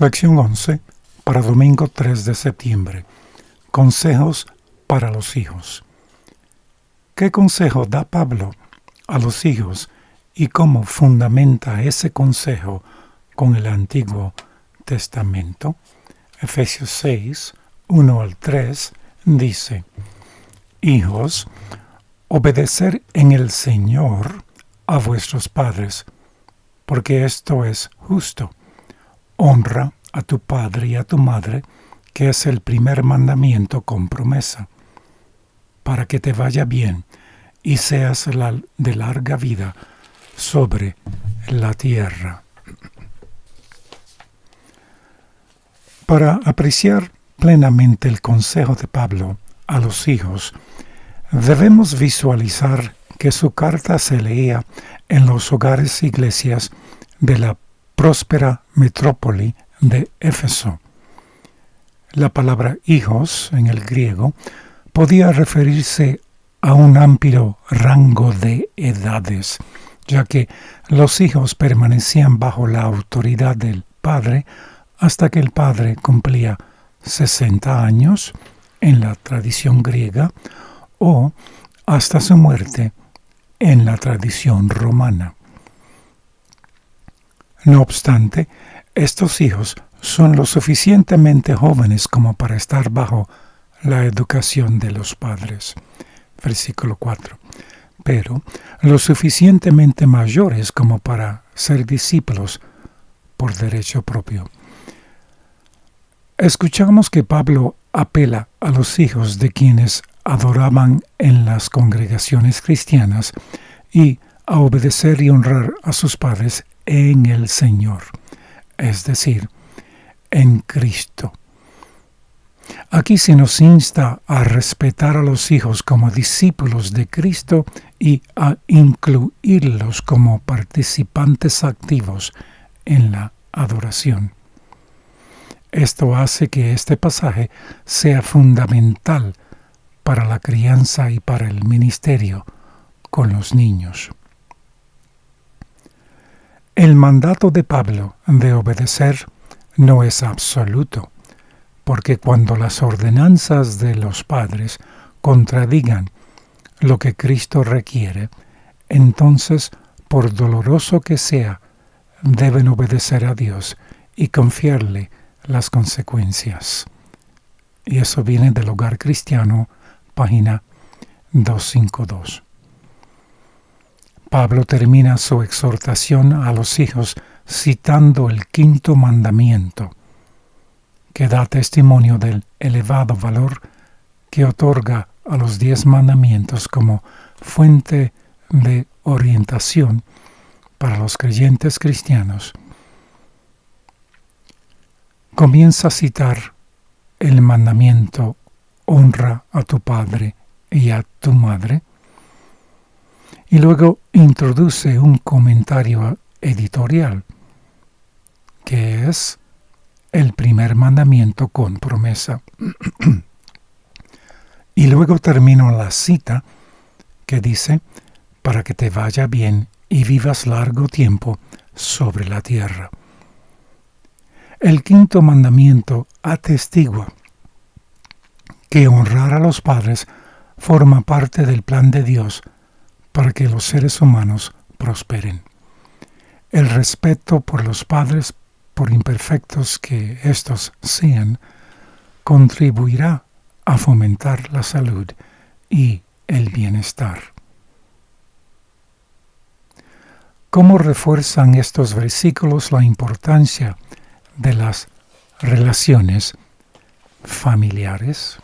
Lección 11 para domingo 3 de septiembre. Consejos para los hijos. ¿Qué consejo da Pablo a los hijos y cómo fundamenta ese consejo con el Antiguo Testamento? Efesios 6, 1 al 3 dice: Hijos, obedecer en el Señor a vuestros padres, porque esto es justo. Honra a tu padre y a tu madre, que es el primer mandamiento con promesa, para que te vaya bien y seas de larga vida sobre la tierra. Para apreciar plenamente el consejo de Pablo a los hijos, debemos visualizar que su carta se leía en los hogares e iglesias de la próspera metrópoli de Éfeso. La palabra hijos en el griego podía referirse a un amplio rango de edades, ya que los hijos permanecían bajo la autoridad del padre hasta que el padre cumplía 60 años en la tradición griega o hasta su muerte en la tradición romana. No obstante, estos hijos son lo suficientemente jóvenes como para estar bajo la educación de los padres. Versículo 4. Pero lo suficientemente mayores como para ser discípulos por derecho propio. Escuchamos que Pablo apela a los hijos de quienes adoraban en las congregaciones cristianas y a obedecer y honrar a sus padres en el Señor, es decir, en Cristo. Aquí se nos insta a respetar a los hijos como discípulos de Cristo y a incluirlos como participantes activos en la adoración. Esto hace que este pasaje sea fundamental para la crianza y para el ministerio con los niños. El mandato de Pablo de obedecer no es absoluto, porque cuando las ordenanzas de los padres contradigan lo que Cristo requiere, entonces, por doloroso que sea, deben obedecer a Dios y confiarle las consecuencias. Y eso viene del Hogar Cristiano, página 252. Pablo termina su exhortación a los hijos citando el quinto mandamiento, que da testimonio del elevado valor que otorga a los 10 mandamientos como fuente de orientación para los creyentes cristianos. Comienza a citar el mandamiento: honra a tu padre y a tu madre, y luego introduce un comentario editorial, que es el primer mandamiento con promesa. Y luego termino la cita que dice: para que te vaya bien y vivas largo tiempo sobre la tierra. El quinto mandamiento atestigua que honrar a los padres forma parte del plan de Dios para que los seres humanos prosperen. El respeto por los padres, por imperfectos que éstos sean, contribuirá a fomentar la salud y el bienestar. ¿Cómo refuerzan estos versículos la importancia de las relaciones familiares?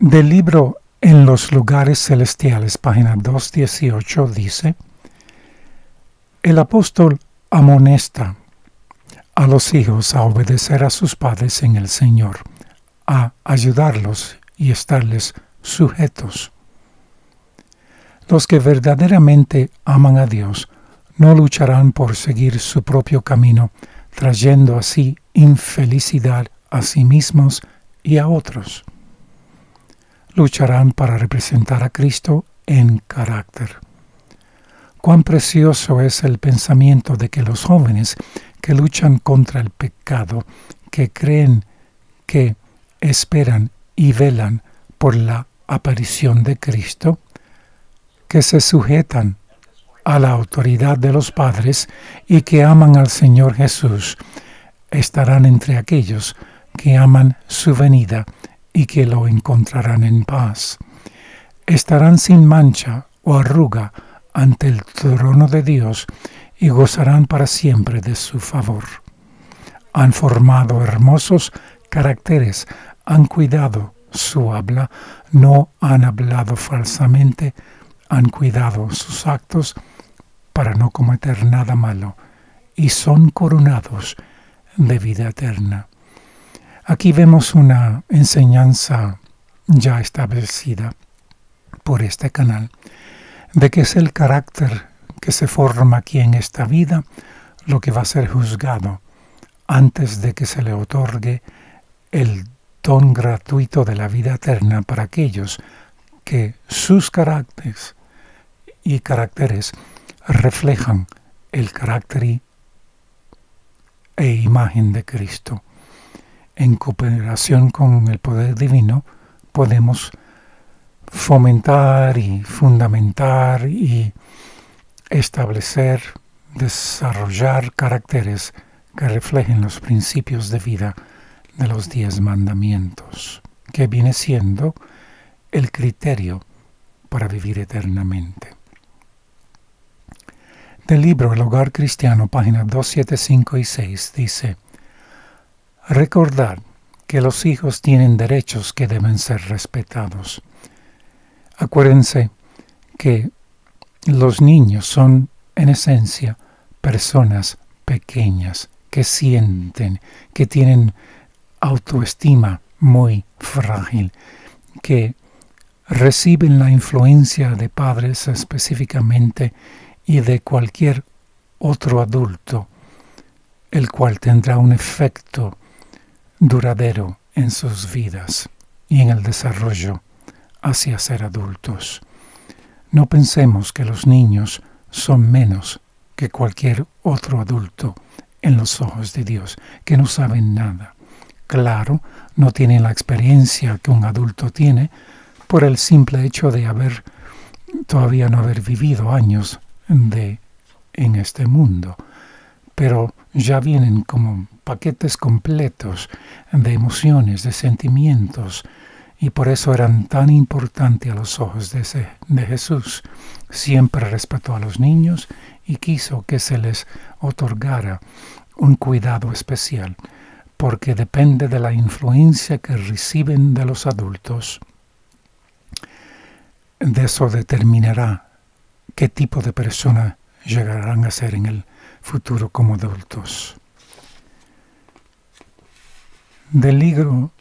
Del libro En los lugares celestiales, página 218, dice: el apóstol amonesta a los hijos a obedecer a sus padres en el Señor, a ayudarlos y estarles sujetos. Los que verdaderamente aman a Dios no lucharán por seguir su propio camino, trayendo así infelicidad a sí mismos y a otros. Lucharán para representar a Cristo en carácter. Cuán precioso es el pensamiento de que los jóvenes que luchan contra el pecado, que creen, que esperan y velan por la aparición de Cristo, que se sujetan a la autoridad de los padres y que aman al Señor Jesús, estarán entre aquellos que aman su venida y que lo encontrarán en paz. Estarán sin mancha o arruga ante el trono de Dios y gozarán para siempre de su favor. Han formado hermosos caracteres, han cuidado su habla, no han hablado falsamente, han cuidado sus actos para no cometer nada malo y son coronados de vida eterna. Aquí vemos una enseñanza ya establecida por este canal de que es el carácter que se forma aquí en esta vida lo que va a ser juzgado antes de que se le otorgue el don gratuito de la vida eterna para aquellos que sus caracteres reflejan el carácter e imagen de Cristo. En cooperación con el poder divino podemos fomentar y fundamentar y establecer, desarrollar caracteres que reflejen los principios de vida de los 10 mandamientos, que viene siendo el criterio para vivir eternamente. Del libro El Hogar Cristiano, páginas 275 y 6, dice: recordad que los hijos tienen derechos que deben ser respetados. Acuérdense que los niños son, en esencia, personas pequeñas que sienten, que tienen autoestima muy frágil, que reciben la influencia de padres específicamente y de cualquier otro adulto, el cual tendrá un efecto duradero en sus vidas y en el desarrollo hacia ser adultos. No pensemos que los niños son menos que cualquier otro adulto en los ojos de Dios, que no saben nada. Claro, no tienen la experiencia que un adulto tiene por el simple hecho de todavía no haber vivido años en este mundo, pero ya vienen como paquetes completos de emociones, de sentimientos, y por eso eran tan importantes a los ojos de Jesús. Siempre respetó a los niños y quiso que se les otorgara un cuidado especial, porque depende de la influencia que reciben de los adultos. De eso determinará qué tipo de persona llegarán a ser en el futuro como adultos. Del libro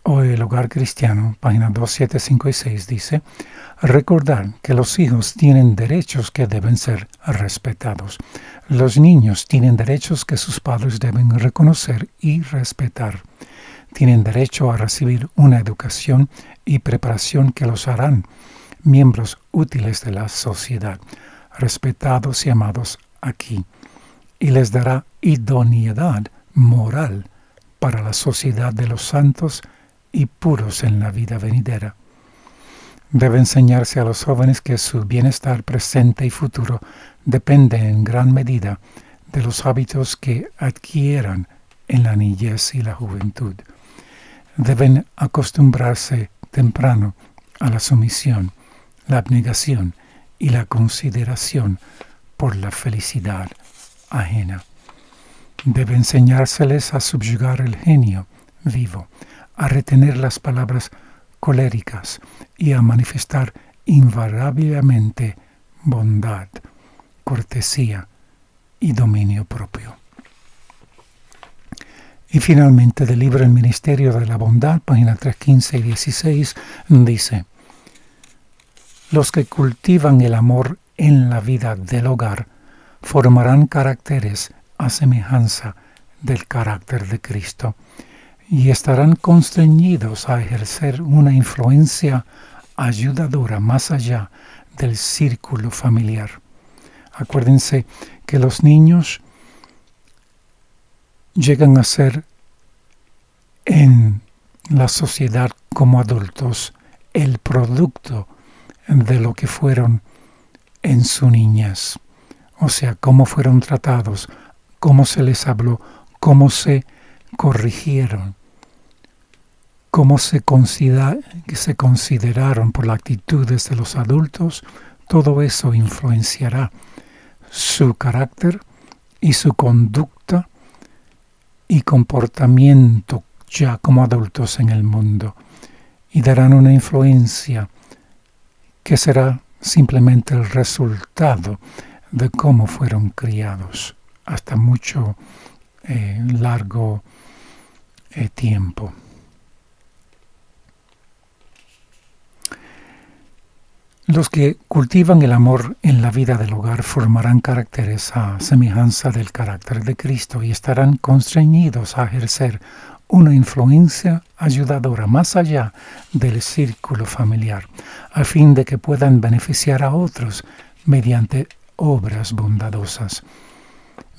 El Hogar Cristiano, páginas 275 y 6, dice: recordad que los hijos tienen derechos que deben ser respetados. Los niños tienen derechos que sus padres deben reconocer y respetar. Tienen derecho a recibir una educación y preparación que los harán miembros útiles de la sociedad, respetados y amados aquí, y les dará idoneidad moral para la sociedad de los santos y puros en la vida venidera. Debe enseñarse a los jóvenes que su bienestar presente y futuro depende en gran medida de los hábitos que adquieran en la niñez y la juventud. Deben acostumbrarse temprano a la sumisión, la abnegación y la consideración por la felicidad ajena. Debe enseñárseles a subyugar el genio vivo, a retener las palabras coléricas y a manifestar invariablemente bondad, cortesía y dominio propio. Y finalmente, del libro El Ministerio de la Bondad, páginas 315 y 16, dice: los que cultivan el amor en la vida del hogar formarán caracteres a semejanza del carácter de Cristo y estarán constreñidos a ejercer una influencia ayudadora más allá del círculo familiar. Acuérdense que los niños llegan a ser en la sociedad como adultos el producto de lo que fueron en su niñez. O sea, cómo fueron tratados, cómo se les habló, cómo se corrigieron, cómo se consideraron por las actitudes de los adultos. Todo eso influenciará su carácter y su conducta y comportamiento ya como adultos en el mundo, y darán una influencia que será simplemente el resultado de cómo fueron criados hasta mucho largo tiempo. Los que cultivan el amor en la vida del hogar formarán caracteres a semejanza del carácter de Cristo y estarán constreñidos a ejercer una influencia ayudadora más allá del círculo familiar, a fin de que puedan beneficiar a otros mediante obras bondadosas,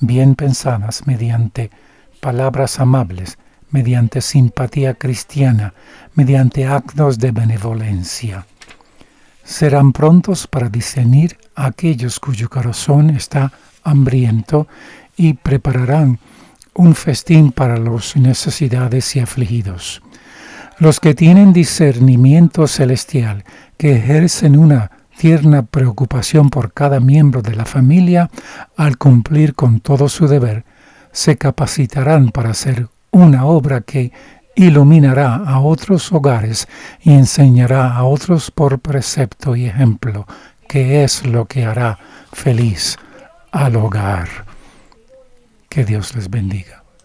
bien pensadas, mediante palabras amables, mediante simpatía cristiana, mediante actos de benevolencia. Serán prontos para discernir a aquellos cuyo corazón está hambriento y prepararán un festín para los necesidades y afligidos. Los que tienen discernimiento celestial, que ejercen una tierna preocupación por cada miembro de la familia, al cumplir con todo su deber, se capacitarán para hacer una obra que iluminará a otros hogares y enseñará a otros por precepto y ejemplo, que es lo que hará feliz al hogar. Que Dios les bendiga.